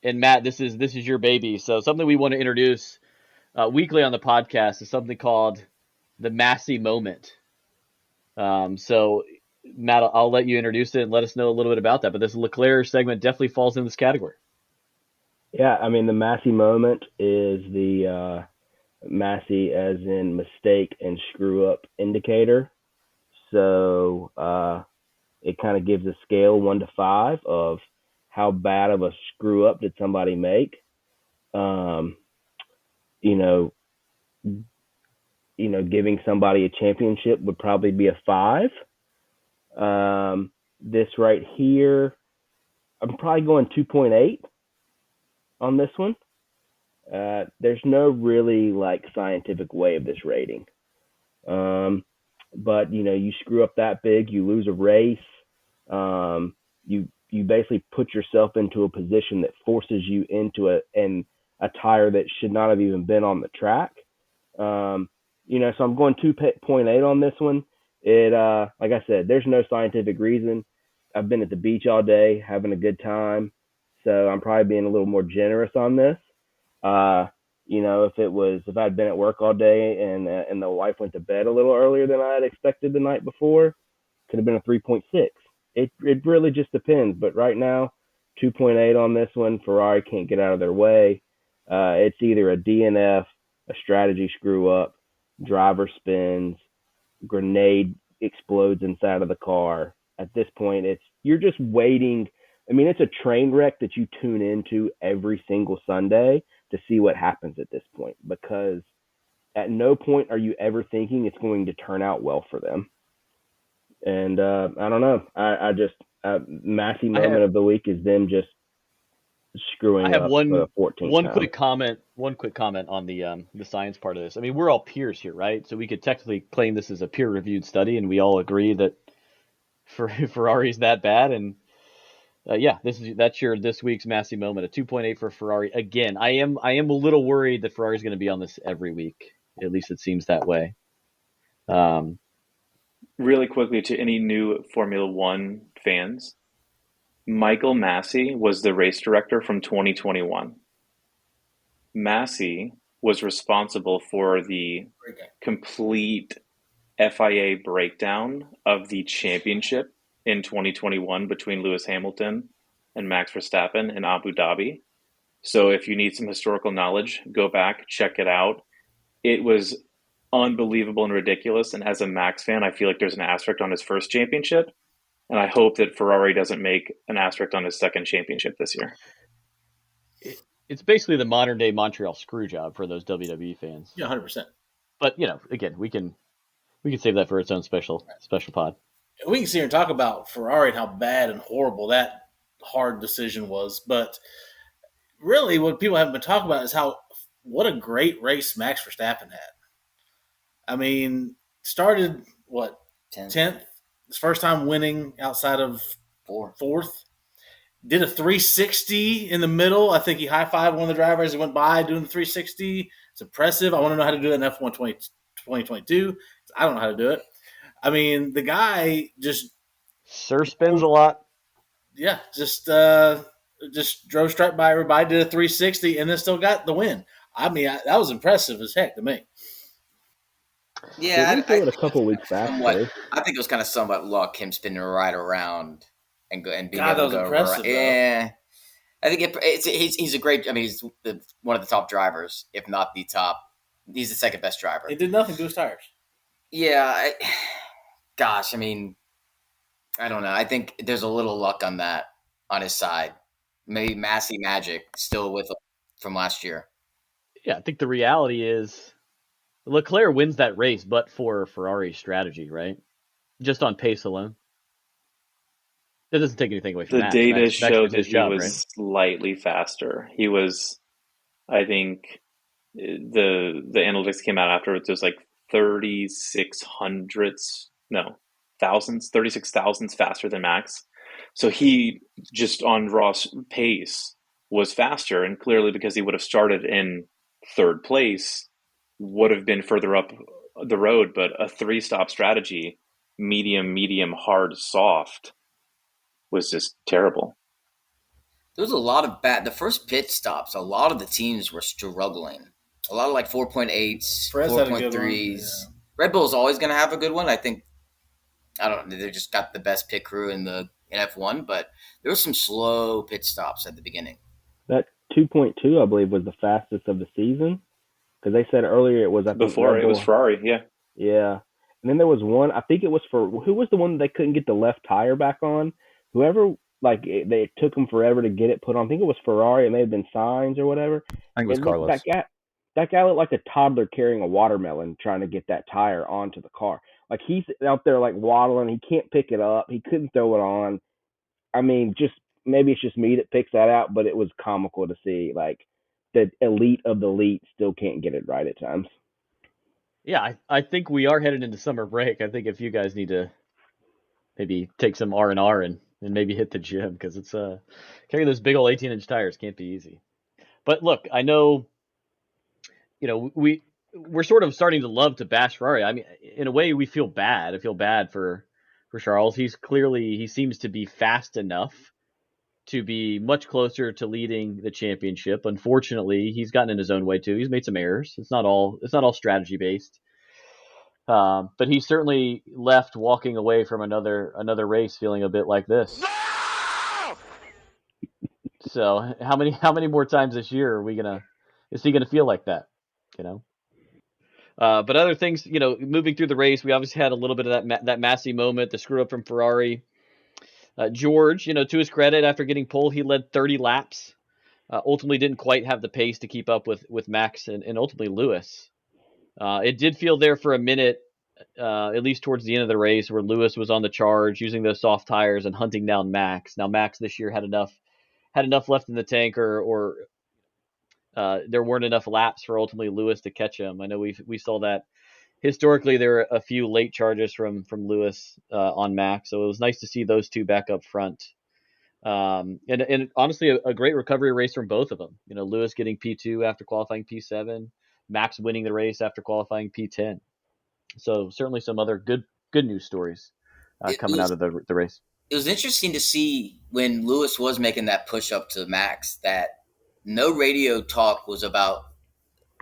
Matt, this is your baby. So something we want to introduce weekly on the podcast is something called the Massey Moment. So Matt, I'll let you introduce it and let us know a little bit about that. But this Leclerc segment definitely falls in this category. Yeah, I mean, the Massey Moment is the Massey as in mistake and screw up indicator. So it kind of gives a scale 1 to 5 of how bad of a screw up did somebody make. Giving somebody a championship would probably be a 5. This right here, I'm probably going 2.8. on this one. There's no really like scientific way of this rating. But you screw up that big, you lose a race. You basically put yourself into a position that forces you into a tire that should not have even been on the track. So I'm going 2.8 on this one. It like I said, there's no scientific reason. I've been at the beach all day having a good time, so I'm probably being a little more generous on this. If I'd been at work all day and the wife went to bed a little earlier than I had expected the night before, could have been a 3.6. It really just depends. But right now, 2.8 on this one. Ferrari can't get out of their way. It's either a DNF, a strategy screw up, driver spins, grenade explodes inside of the car. At this point, you're just waiting. I mean, it's a train wreck that you tune into every single Sunday to see what happens at this point, because at no point are you ever thinking it's going to turn out well for them. And I don't know. I just Massey moment of the week is them just screwing I have up one 14th one time. quick comment on the science part of this. I mean, we're all peers here, right? So we could technically claim this as a peer-reviewed study, and we all agree that Ferrari's that bad. And that's this week's Massey moment, a 2.8 for Ferrari. Again, I am a little worried that Ferrari's going to be on this every week. At least it seems that way. Really quickly, to any new Formula One fans, Michael Massey was the race director from 2021. Massey was responsible for the complete FIA breakdown of the championship in 2021 between Lewis Hamilton and Max Verstappen in Abu Dhabi. So if you need some historical knowledge, go back, check it out. It was unbelievable and ridiculous. And as a Max fan, I feel like there's an asterisk on his first championship. And I hope that Ferrari doesn't make an asterisk on his second championship this year. It's basically the modern day Montreal screw job for those WWE fans. Yeah, 100%. But again, we can save that for its own special pod. We can sit here and talk about Ferrari and how bad and horrible that hard decision was. But really, what people haven't been talking about is what a great race Max Verstappen had. I mean, started, 10th? His first time winning outside of fourth. Did a 360 in the middle. I think he high-fived one of the drivers as he went by doing the 360. It's impressive. I want to know how to do it in F1 2022. I don't know how to do it. I mean, the guy just spins a lot. Yeah, just drove straight by everybody, did a 360, and then still got the win. I mean, that was impressive as heck to me. Yeah, I think a couple weeks back. I think it was kind of somewhat luck, him spinning right around and being God, able that was to go impressive. Yeah, I think he's a great. I mean, he's one of the top drivers, if not the top. He's the second best driver. He did nothing to his tires. Yeah, I mean, I don't know. I think there's a little luck on his side. Maybe Massey magic still with him from last year. Yeah, I think the reality is Leclerc wins that race, but for Ferrari's strategy, right? Just on pace alone. That doesn't take anything away from the Max. data Max showed that he was right? Slightly faster. He was, I think, the analytics came out afterwards. It was like 36 thousandths faster than Max. So he just on raw pace was faster, and clearly because he would have started in third place, would have been further up the road. But a 3-stop strategy, medium, hard, soft, was just terrible. There was a lot of the first pit stops, a lot of the teams were struggling. A lot of like 4.8s, 4.3s. Yeah. Red Bull's always going to have a good one. I think, I don't know, they just got the best pit crew in F1, but there were some slow pit stops at the beginning. That 2.2, I believe, was the fastest of the season, because they said earlier it was before it was Ferrari, yeah. Yeah. And then there was one, I think it was who was the one that they couldn't get the left tire back on? Whoever, they took them forever to get it put on. I think it was Ferrari. It may have been Sainz or whatever. I think it was Carlos. That guy looked like a toddler carrying a watermelon trying to get that tire onto the car. Like, he's out there, waddling. He can't pick it up. He couldn't throw it on. I mean, just maybe it's just me that picks that out, but it was comical to see like the elite of the elite still can't get it right at times. Yeah, I think we are headed into summer break. I think if you guys need to maybe take some R and maybe hit the gym because it's carrying those big old 18-inch tires can't be easy. But look, I know we're sort of starting to love to bash Ferrari. I mean, in a way, we feel bad. I feel bad for Charles. He seems to be fast enough to be much closer to leading the championship. Unfortunately, he's gotten in his own way too. He's made some errors. It's not all strategy based. But he certainly left walking away from another race feeling a bit like this. So how many more times this year is he gonna feel like that? You know. But other things, moving through the race, we obviously had a little bit of that Massey moment, the screw up from Ferrari. George, to his credit, after getting pole, he led 30 laps. Ultimately, didn't quite have the pace to keep up with Max and ultimately Lewis. It did feel there for a minute, at least towards the end of the race, where Lewis was on the charge, using those soft tires and hunting down Max. Now, Max this year had enough left in the tank, or there weren't enough laps for ultimately Lewis to catch him. I know we saw that historically. There were a few late charges from Lewis on Max, so it was nice to see those two back up front. And honestly, a great recovery race from both of them. Lewis getting P2 after qualifying P7, Max winning the race after qualifying P10. So certainly some other good news stories coming out of the race. It was interesting to see when Lewis was making that push up to Max that no radio talk was about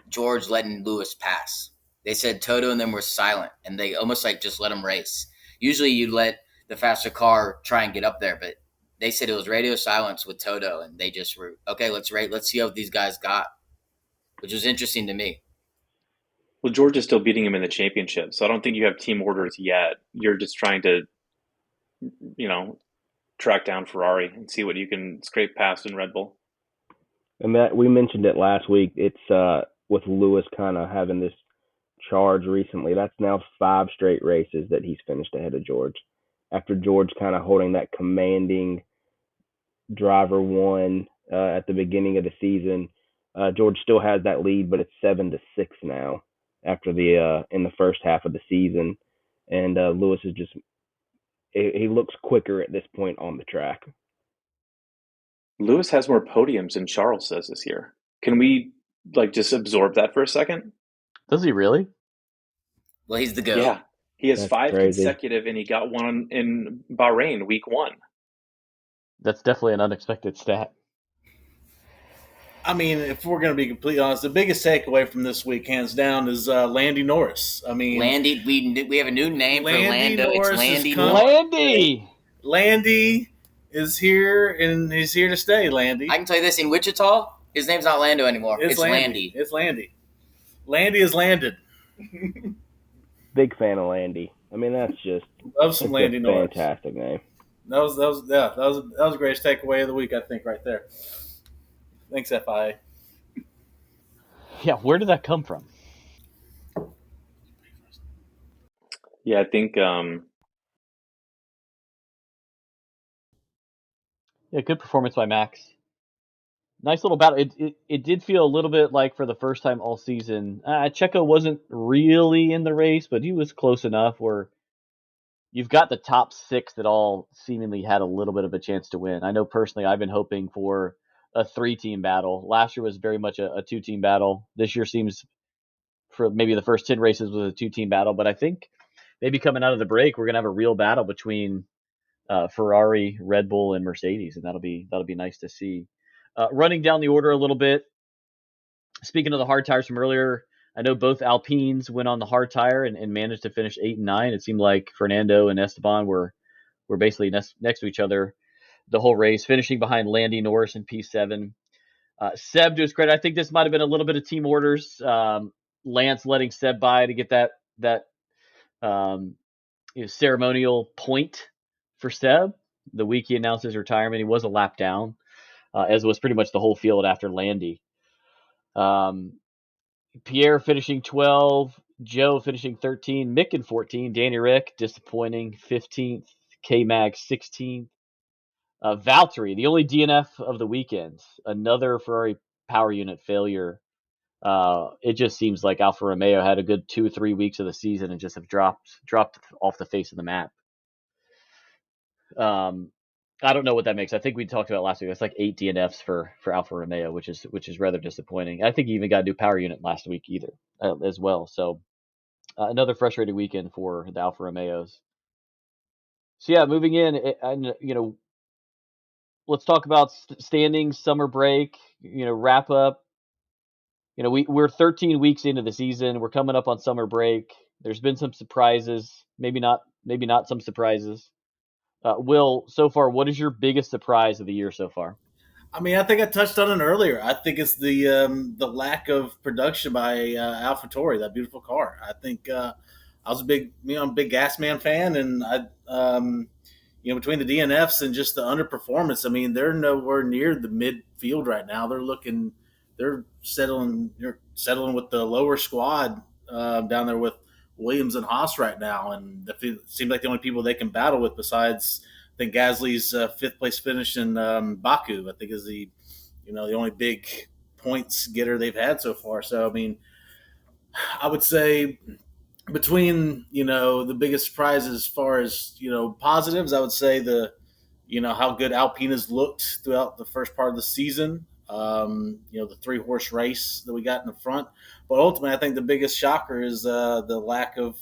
George letting Lewis pass. They said Toto and them were silent, and they almost like just let him race. Usually you let the faster car try and get up there, but they said it was radio silence with Toto, and they just were, okay, let's rate. Let's see how these guys got, which was interesting to me. Well, George is still beating him in the championship, so I don't think you have team orders yet. You're just trying to, track down Ferrari and see what you can scrape past in Red Bull. And that we mentioned it last week. It's with Lewis kind of having this charge recently. That's now 5 straight races that he's finished ahead of George. After George kind of holding that commanding driver one at the beginning of the season, George still has that lead, but it's 7-6 now after the in the first half of the season. And Lewis is just he looks quicker at this point on the track. Lewis has more podiums than Charles does this year. Can we just absorb that for a second? Does he really? Well, he's the GOAT. Yeah. He has That's 5 crazy. consecutive, and he got one in Bahrain, week 1. That's definitely an unexpected stat. I mean, if we're going to be completely honest, the biggest takeaway from this week, hands down, is Landy Norris. I mean, Landy, we have a new name for Lando. Norris it's Landy Norris. Landy! Landy is here, and he's here to stay, Landy. I can tell you this, in Wichita, his name's not Lando anymore. It's Landy. It's Landy. Landy has landed. Big fan of Landy. I mean, that's just Love some Landy Norris. Fantastic name. That was the greatest takeaway of the week, I think, right there. Thanks, FIA. Yeah, where did that come from? Yeah, I think Yeah, good performance by Max. Nice little battle. It did feel a little bit like for the first time all season, Checo wasn't really in the race, but he was close enough where you've got the top 6 that all seemingly had a little bit of a chance to win. I know personally I've been hoping for a 3-team battle. Last year was very much a 2-team battle. This year seems, for maybe the first 10 races, was a 2-team battle, but I think maybe coming out of the break we're gonna have a real battle between Ferrari, Red Bull, and Mercedes, and that'll be nice to see. Running down the order a little bit. Speaking of the hard tires from earlier, I know both Alpines went on the hard tire and managed to finish 8 and 9. It seemed like Fernando and Esteban were basically next to each other the whole race, finishing behind Landy Norris in P7. Seb, to his credit, I think this might have been a little bit of team orders. Lance letting Seb by to get that ceremonial point for Seb. The week he announced his retirement, he was a lap down, as was pretty much the whole field after Landy. Pierre finishing 12, Joe finishing 13, Mick in 14, Danny Rick disappointing 15th, K-Mag 16th. Valtteri, the only DNF of the weekend, another Ferrari power unit failure. It just seems like Alfa Romeo had a good 2 or 3 weeks of the season and just have dropped off the face of the map. I don't know what that makes. I think we talked about last week. That's like 8 DNFs for Alfa Romeo, which is rather disappointing. I think he even got a new power unit last week either as well. So another frustrating weekend for the Alfa Romeos. So yeah, moving in, and let's talk about standings, summer break. Wrap up. We're 13 weeks into the season. We're coming up on summer break. There's been some surprises, maybe not some surprises. Will, so far, what is your biggest surprise of the year so far? I mean, I think I touched on it earlier. I think it's the lack of production by AlphaTauri, that beautiful car. I think I was a big Gasman fan, and between the DNFs and just the underperformance, I mean, they're nowhere near the midfield right now. They're settling with the lower squad down there with Williams and Haas right now, and it seems like the only people they can battle with besides I think Gasly's fifth place finish in Baku, I think, is the only big points getter they've had so far. So I mean, I would say between the biggest surprises as far as positives, I would say how good Alpine has looked throughout the first part of the season. The 3-horse race that we got in the front, but ultimately, I think the biggest shocker is the lack of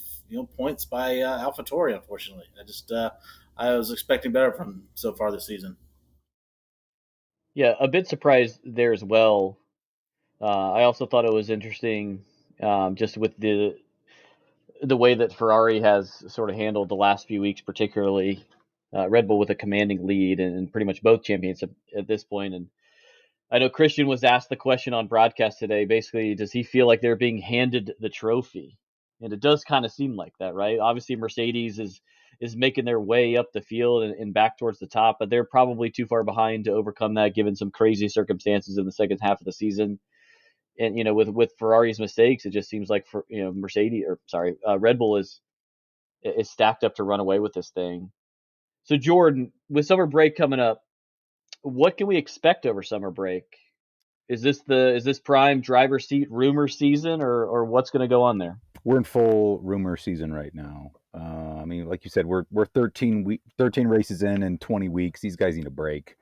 points by AlphaTauri. Unfortunately, I was expecting better from them so far this season. Yeah, a bit surprised there as well. I also thought it was interesting, just with the way that Ferrari has sort of handled the last few weeks, particularly Red Bull with a commanding lead and pretty much both champions at this point. And I know Christian was asked the question on broadcast today. Basically, does he feel like they're being handed the trophy? And it does kind of seem like that, right? Obviously, Mercedes is making their way up the field and back towards the top, but they're probably too far behind to overcome that, given some crazy circumstances in the second half of the season. And with Ferrari's mistakes, it just seems like Red Bull is stacked up to run away with this thing. So Jordan, with summer break coming up, what can we expect over summer break? Is this prime driver seat rumor season, or what's going to go on there? We're in full rumor season right now. I mean, like you said, we're 13 races in 20 weeks. These guys need a break.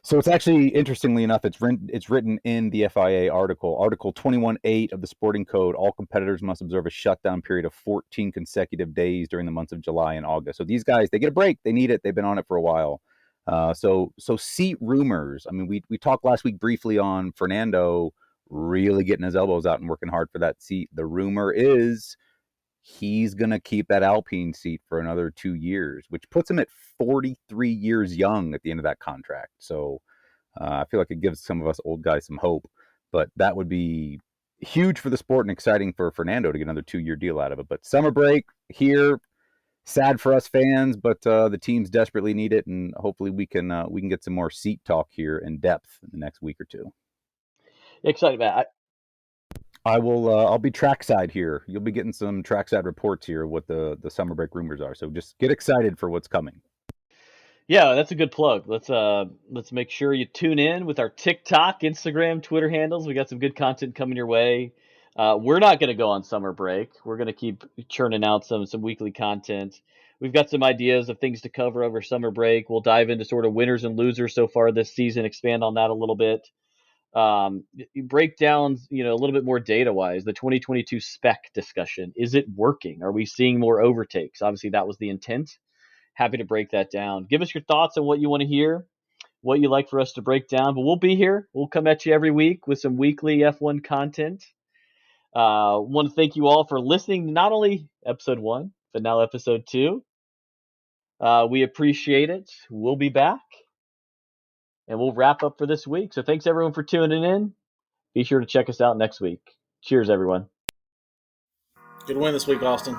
So it's actually, interestingly enough, it's written in the FIA article 21.8 of the Sporting Code. All competitors must observe a shutdown period of 14 consecutive days during the months of July and August. So these guys, they get a break. They need it. They've been on it for a while. So seat rumors. I mean, we talked last week briefly on Fernando really getting his elbows out and working hard for that seat. The rumor is he's going to keep that Alpine seat for another 2 years, which puts him at 43 years young at the end of that contract. So I feel like it gives some of us old guys some hope, but that would be huge for the sport and exciting for Fernando to get another 2-year deal out of it. But summer break here, sad for us fans, but the teams desperately need it, and hopefully we can get some more seat talk here in depth in the next week or two. Excited about it. I will. I'll be trackside here. You'll be getting some trackside reports here. What the summer break rumors are. So just get excited for what's coming. Yeah, that's a good plug. Let's make sure you tune in with our TikTok, Instagram, Twitter handles. We got some good content coming your way. We're not going to go on summer break. We're going to keep churning out some weekly content. We've got some ideas of things to cover over summer break. We'll dive into sort of winners and losers so far this season, expand on that a little bit. Break down, a little bit more data wise, the 2022 spec discussion. Is it working? Are we seeing more overtakes? Obviously, that was the intent. Happy to break that down. Give us your thoughts on what you want to hear, what you like for us to break down. But we'll be here. We'll come at you every week with some weekly F1 content. Want to thank you all for listening to not only episode 1, but now episode 2. We appreciate it. We'll be back. And we'll wrap up for this week. So thanks everyone for tuning in. Be sure to check us out next week. Cheers, everyone. Good win this week, Austin.